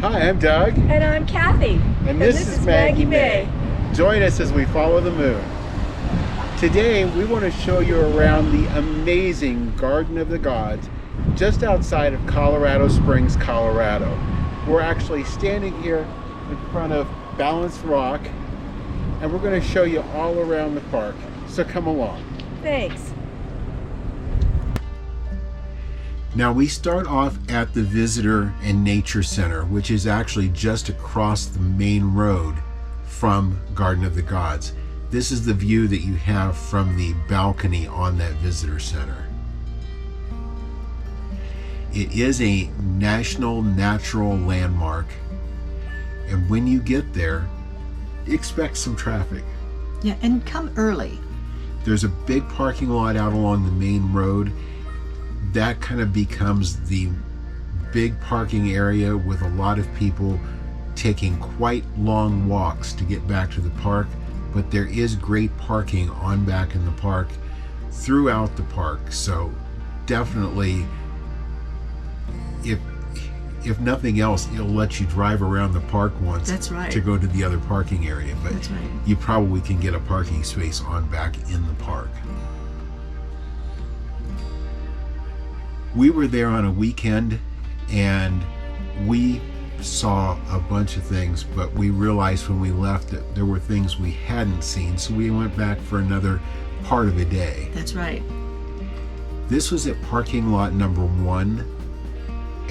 Hi, I'm Doug. And I'm Kathy. And this is Maggie Mae. Join us as we follow the moon. Today we want to show you around the amazing Garden of the Gods just outside of Colorado Springs, Colorado. We're actually standing here in front of Balanced Rock, and we're going to show you all around the park. So come along. Thanks. Now we start off at the Visitor and Nature Center, which is actually just across the main road from Garden of the Gods. This is the view that you have from the balcony on that Visitor Center. It is a National Natural Landmark, and when you get there, expect some traffic. Yeah, and come early. There's a big parking lot out along the main road. That kind of becomes the big parking area with a lot of people taking quite long walks to get back to the park, but there is great parking on back in the park throughout the park. So definitely, if nothing else, it'll let you drive around the park once. That's right. To go to the other parking area, but That's right. You probably can get a parking space on back in the park. We were there on a weekend and we saw a bunch of things, but we realized when we left that there were things we hadn't seen, so we went back for another part of a day. That's right. This was at parking lot number 1,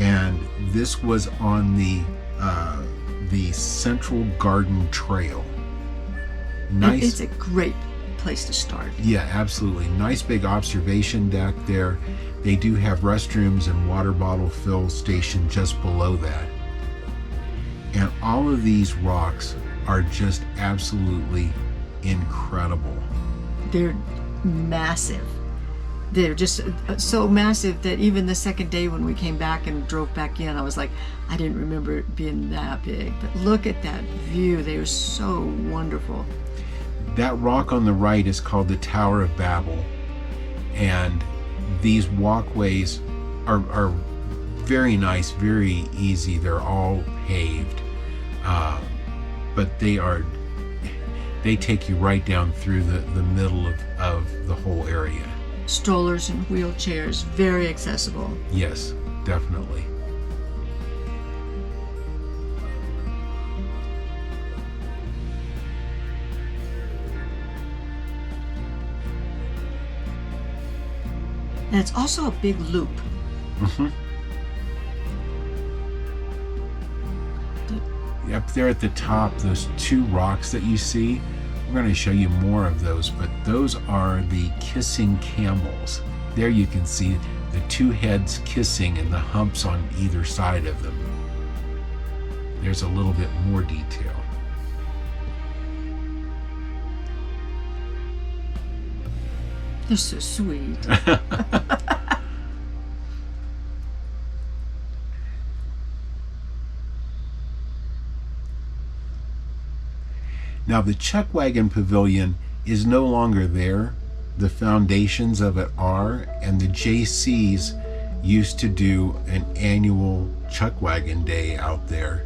and this was on the Central Garden Trail. Nice. It's a great place to start. Yeah, absolutely. Nice big observation deck there. They do have restrooms and water bottle fill station just below that. And all of these rocks are just absolutely incredible. They're massive. They're just so massive that even the second day when we came back and drove back in, I was like, I didn't remember it being that big. But look at that view. They are so wonderful. That rock on the right is called the Tower of Babel. And these walkways are very nice, very easy. They're all paved, but they take you right down through the middle of the whole area. Strollers and wheelchairs, very accessible. Yes, definitely. And it's also a big loop. Mm-hmm. Up there at the top, those 2 rocks that you see, we're going to show you more of those, but those are the Kissing Camels. There you can see the 2 heads kissing and the humps on either side of them. There's a little bit more detail. They're so sweet. Now the Chuck Wagon Pavilion is no longer there. The foundations of it are, and the JCs used to do an annual Chuck Wagon Day out there.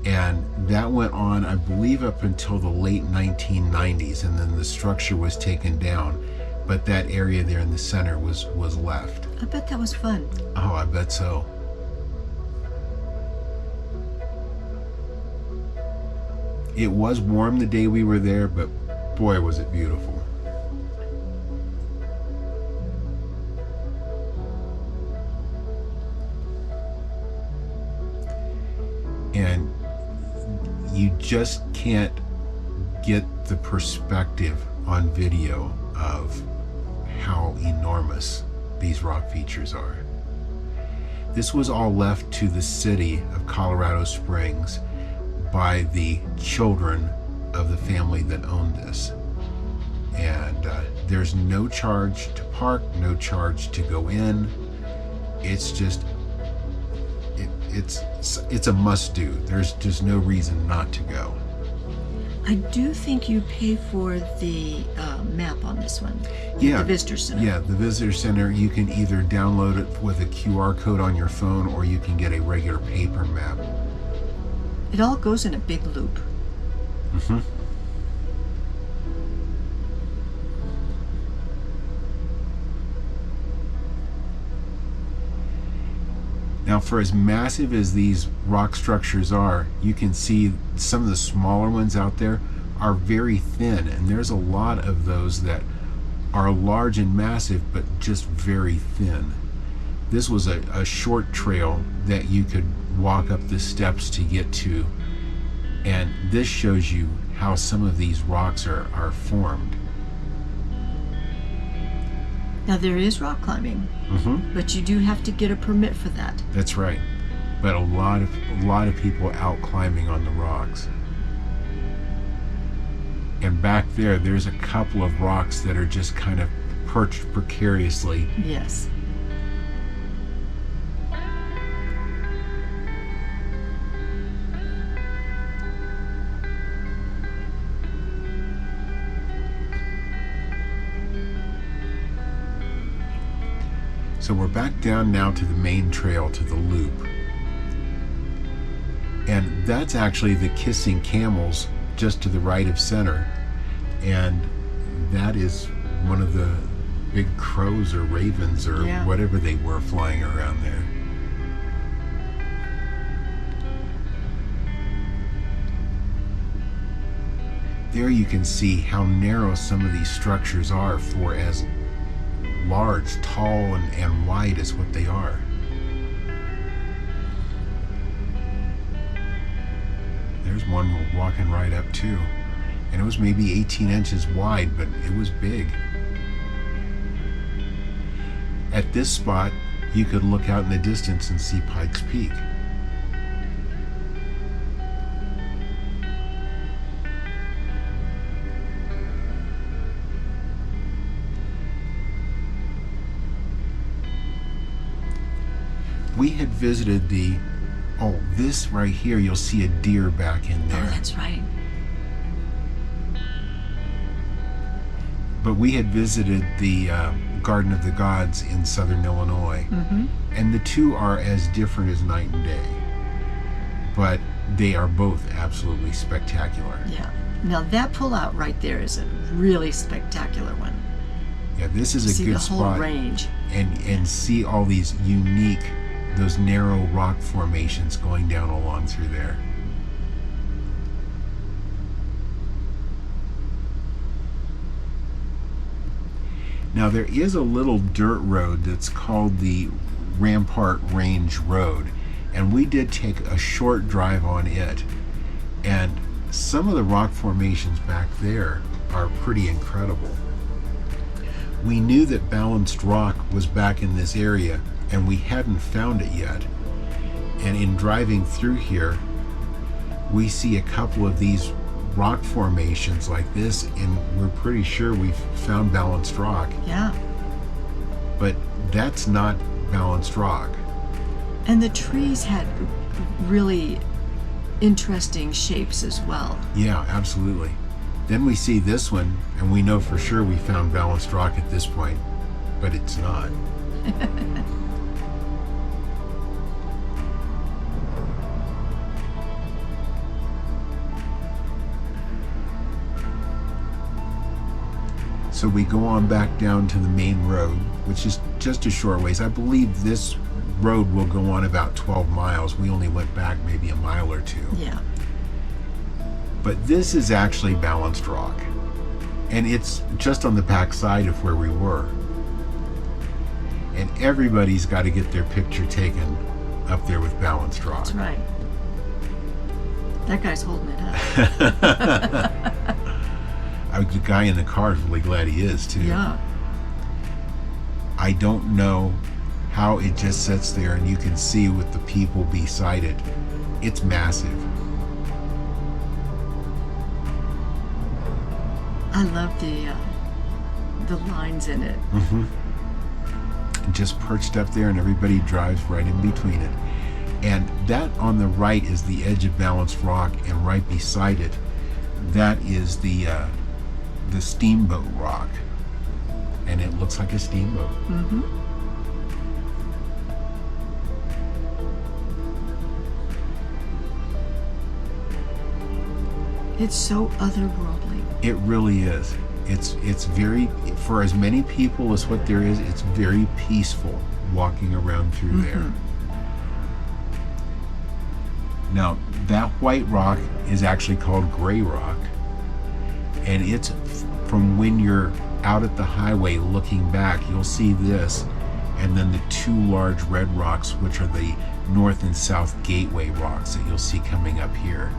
And that went on, I believe, up until the late 1990s, and then the structure was taken down. But that area there in the center was left. I bet that was fun. Oh, I bet so. It was warm the day we were there, but boy, was it beautiful. And you just can't get the perspective on video of how enormous these rock features are. This was all left to the city of Colorado Springs by the children of the family that owned this. And there's no charge to park, no charge to go in. It's just, it's a must do. There's just no reason not to go. I do think you pay for the map on this one. Yeah. The Visitor Center. Yeah, the Visitor Center, you can either download it with a QR code on your phone or you can get a regular paper map. It all goes in a big loop. Mm-hmm. Now, for as massive as these rock structures are, you can see some of the smaller ones out there are very thin, and there's a lot of those that are large and massive, but just very thin. This was a short trail that you could walk up the steps to get to, and this shows you how some of these rocks are formed. Now there is rock climbing, Mm-hmm. but you do have to get a permit for that. That's right. But a lot of people out climbing on the rocks. And back there's a couple of rocks that are just kind of perched precariously. Yes. So we're back down now to the main trail, to the loop. And that's actually the Kissing Camels just to the right of center. And that is one of the big crows or ravens or whatever they were flying around there. There you can see how narrow some of these structures are for as large, tall, and wide as what they are. There's one we're walking right up to, and it was maybe 18 inches wide, but it was big. At this spot, you could look out in the distance and see Pikes Peak. We had visited this right here, you'll see a deer back in there. Oh, that's right. But we had visited the Garden of the Gods in southern Illinois. Mm-hmm. And the two are as different as night and day. But they are both absolutely spectacular. Yeah. Now that pull-out right there is a really spectacular one. Yeah, this is a See good the whole spot. range. And see all these unique, those narrow rock formations going down along through there. Now there is a little dirt road that's called the Rampart Range Road, and we did take a short drive on it, and some of the rock formations back there are pretty incredible. We knew that balanced rock was back in this area, and we hadn't found it yet. And in driving through here, we see a couple of these rock formations like this, and we're pretty sure we've found balanced rock. Yeah. But that's not balanced rock. And the trees had really interesting shapes as well. Yeah, absolutely. Then we see this one, and we know for sure we found balanced rock at this point, but it's not. So we go on back down to the main road, which is just a short ways. I believe this road will go on about 12 miles. We only went back maybe a mile or two. Yeah. But this is actually balanced rock. And it's just on the back side of where we were. And everybody's got to get their picture taken up there with balanced rock. That's right. That guy's holding it up. The guy in the car is really glad he is too. Yeah. I don't know how it just sits there and you can see with the people beside it. It's massive. I love the lines in it. Mm-hmm. Just perched up there, and everybody drives right in between it. And that on the right is the edge of balanced rock, and right beside it, that is the Steamboat rock, and it looks like a steamboat. Mm-hmm. It's so otherworldly. It really is. It's very, for as many people as what there is, it's very peaceful walking around through there. Now, that white rock is actually called gray rock, and it's from when you're out at the highway looking back, you'll see this, and then the two large red rocks, which are the north and south gateway rocks that you'll see coming up here.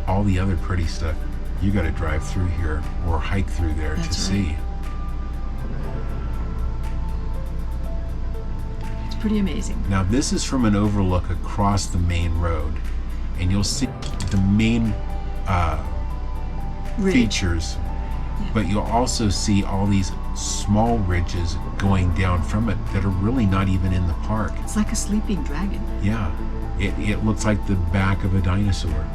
All the other pretty stuff, you got to drive through here or hike through there to see. It's pretty amazing. Now this is from an overlook across the main road, and you'll see the main features, but you'll also see all these small ridges going down from it that are really not even in the park. It's like a sleeping dragon. Yeah, it looks like the back of a dinosaur.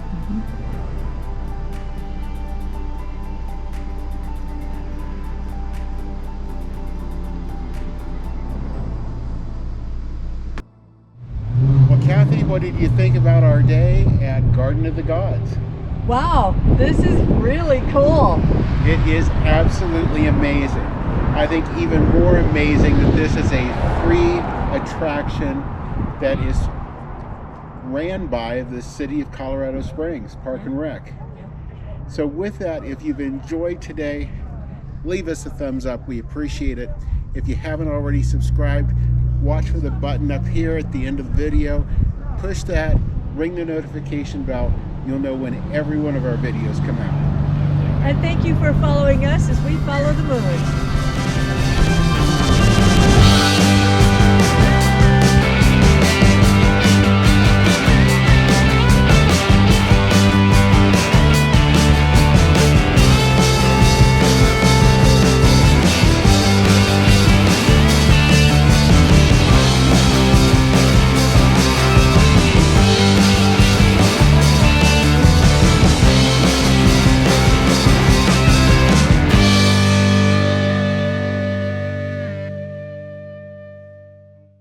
Well, Cathy, what did you think about our day at Garden of the Gods? Wow, this is really cool. It is absolutely amazing. I think even more amazing that this is a free attraction that is ran by the City of Colorado Springs Park and Rec. So with that, if you've enjoyed today, leave us a thumbs up. We appreciate it. If you haven't already subscribed, watch for the button up here at the end of the video. Push that, ring the notification bell. You'll know when every one of our videos come out. And thank you for following us as we follow the moon.